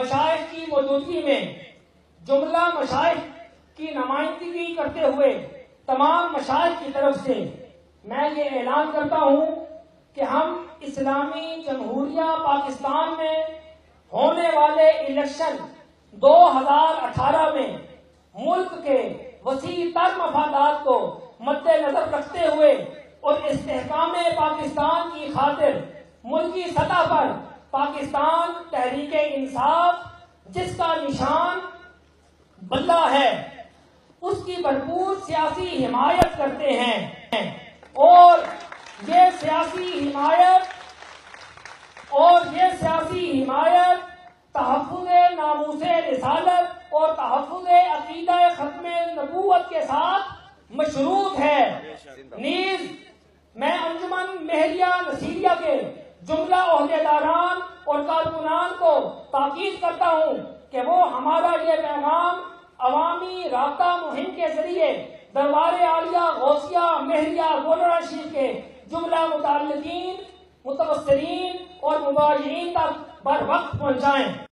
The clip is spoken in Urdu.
مشائخ کی موجودگی میں جملہ مشائخ کی نمائندگی کرتے ہوئے تمام مشائخ کی طرف سے میں یہ اعلان کرتا ہوں کہ ہم اسلامی جمہوریہ پاکستان میں ہونے والے الیکشن 2018 میں ملک کے وسیع تر مفادات کو مد نظر رکھتے ہوئے اور استحکام پاکستان کی خاطر ملکی سطح پر پاکستان تحریک انصاف جس کا نشان بلہ ہے اس کی بھرپور سیاسی حمایت کرتے ہیں اور یہ سیاسی حمایت تحفظ ناموس رسالت اور تحفظ عقیدہ ختم نبوت کے ساتھ مشروط ہے۔ نیز میں انجمن مہریہ نصیریہ کے جملہ عہدیداران اور کارکنان کو تاکید کرتا ہوں کہ وہ ہمارا یہ پیغام عوامی رابطہ مہم کے ذریعے دربار عالیہ غوثیہ مہریہ گولڑا شریف کے جملہ متعلقین، متبصرین اور مباحثین تک بر وقت پہنچائیں۔